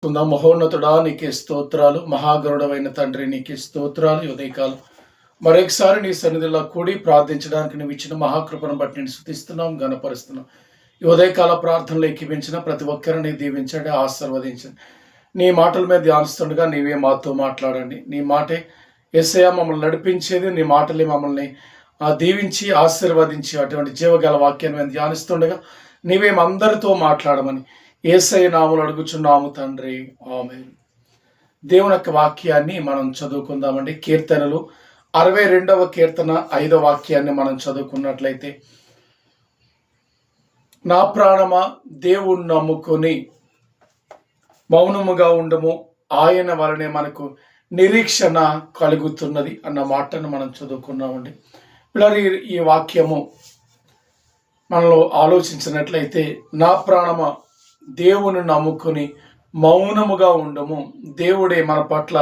మహోన్నతుడా నీకే స్తోత్రాలు, మహాగరుడమైన తండ్రి నీకే స్తోత్రాలు. ఉదయకాలం మరొకసారి నీ సన్నిధిలో కూడి ప్రార్థించడానికి నువ్వు ఇచ్చిన మహాకృపను బట్టి నేను స్తుతిస్తున్నాం, ఘనపరుస్తున్నాం. ఈ ఉదయకాల ప్రార్థనలు ఎక్కిపించిన ప్రతి ఒక్కరిని దీవించండి, ఆశీర్వదించండి. నీ మాటల మీద ధ్యానిస్తుండగా నీవే మాతో మాట్లాడండి. నీ మాటే యేసయ్య మమ్మల్ని నడిపించేది, నీ మాటలే మమ్మల్ని దీవించి ఆశీర్వదించి అటువంటి జీవగల వాక్యాన్ని మేము ధ్యానిస్తుండగా నీవే అందరితో మాట్లాడమని యేసయ్య నామములో అడుగుచున్నాము తండ్రి, ఆమేన్. దేవుని యొక్క వాక్యాన్ని మనం చదువుకుందామండి. కీర్తనలు 62వ కీర్తన 5వ వాక్యాన్ని మనం చదువుకున్నట్లయితే, నా ప్రాణమా దేవుణ్ణి నమ్ముకొని మౌనముగా ఉండము, ఆయన వలనే మనకు నిరీక్షణ కలుగుతున్నది అన్న మాటను మనం చదువుకున్నామండి. పిల్లలు, ఈ వాక్యము మనలో ఆలోచించినట్లయితే, నా ప్రాణమా దేవుని నమ్ముకుని మౌనముగా ఉండము, దేవుడే మన పట్ల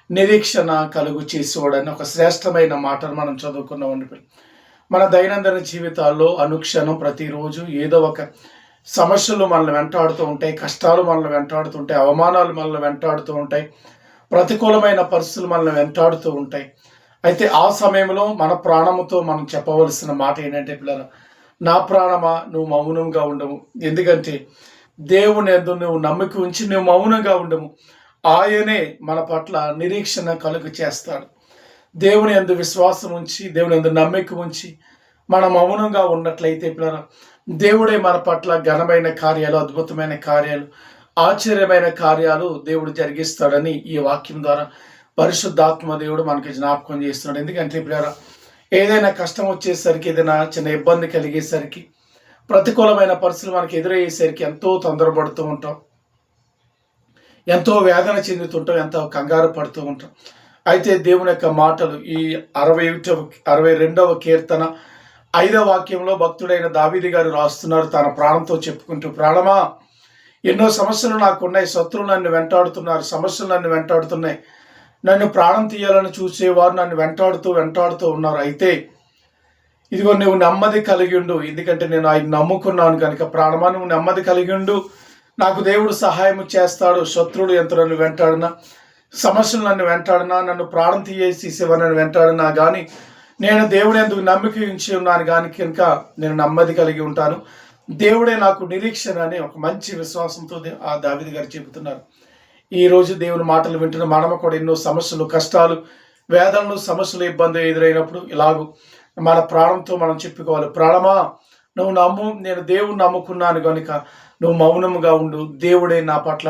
నిరీక్షణ కలుగు చేసేవాడని ఒక శ్రేష్టమైన మాటను మనం చదువుకున్నామండి. మన దైనందిన జీవితాల్లో అనుక్షణం ప్రతిరోజు ఏదో ఒక సమస్యలు మనల్ని వెంటాడుతూ ఉంటాయి, కష్టాలు మనల్ని వెంటాడుతుంటాయి, అవమానాలు మనల్ని వెంటాడుతూ ఉంటాయి, ప్రతికూలమైన పరిస్థితులు మనల్ని వెంటాడుతూ ఉంటాయి. అయితే ఆ సమయంలో మన ప్రాణముతో మనం చెప్పవలసిన మాట ఏంటంటే, పిల్లలు, నా ప్రాణమా నువ్వు మౌనంగా ఉండము. ఎందుకంటే దేవుని యందు నువ్వు నమ్మిక ఉంచి నువ్వు మౌనంగా ఉండము, ఆయనే మన పట్ల నిరీక్షణ కలుగు చేస్తాడు. దేవుని యందు విశ్వాసం ఉంచి, దేవుని యందు నమ్మిక ఉంచి మనం మౌనంగా ఉన్నట్లయితే పిల్లలు, దేవుడే మన పట్ల ఘనమైన కార్యాలు, అద్భుతమైన కార్యాలు, ఆశ్చర్యమైన కార్యాలు దేవుడు జరిగిస్తాడని ఈ వాక్యం ద్వారా పరిశుద్ధాత్మ దేవుడు మనకి జ్ఞాపకం చేస్తున్నాడు. ఎందుకంటే పిల్లలు, ఏదైనా కష్టం వచ్చేసరికి, ఏదైనా చిన్న ఇబ్బంది కలిగేసరికి, ప్రతికూలమైన పరిస్థితులు మనకి ఎదురయ్యేసరికి ఎంతో తొందరపడుతూ ఉంటాం, ఎంతో వేదన చెందుతుంటాం, ఎంతో కంగారు పడుతూ ఉంటాం. అయితే దేవుని యొక్క మాటలు ఈ 62వ కీర్తన 5వ వాక్యంలో భక్తుడైన దావీదు గారు రాస్తున్నారు, తన ప్రాణంతో చెప్పుకుంటూ, ప్రాణమా ఎన్నో సమస్యలు నాకున్నాయి, శత్రువులు నన్ను వెంటాడుతున్నారు, సమస్యలు నన్ను వెంటాడుతున్నాయి, నన్ను ప్రాణం తీయాలని చూసేవారు నన్ను వెంటాడుతూ ఉన్నారు. అయితే ఇదిగో నువ్వు నెమ్మది కలిగి ఉండు, ఎందుకంటే నేను ఆయన నమ్ముకున్నాను కనుక. ప్రాణమా నువ్వు నెమ్మది కలిగి ఉండు, నాకు దేవుడు సహాయం చేస్తాడు. శత్రుడు ఎంత నన్ను వెంటాడినా, సమస్యలు నన్ను వెంటాడినా, నన్ను ప్రాణం తీసేసేవారు నన్ను వెంటాడినా కానీ నేను దేవుడు ఎందుకు నమ్మిక ఉంచి ఉన్నాను కానీ కనుక నేను నెమ్మది కలిగి ఉంటాను. దేవుడే నాకు నిరీక్షణ అని ఒక మంచి విశ్వాసంతో ఆ దావీదు గారు చెబుతున్నారు. ఈరోజు దేవుని మాటలు వింటున్న మనము కూడా ఎన్నో సమస్యలు, కష్టాలు, వేదనలు, సమస్యలు, ఇబ్బందులు ఎదురైనప్పుడు ఇలాగూ మన ప్రాణంతో మనం చెప్పుకోవాలి, ప్రాణమా నువ్వు నేను దేవుణ్ణి నమ్ముకున్నాను కనుక నువ్వు మౌనముగా ఉండు, దేవుడే నా పట్ల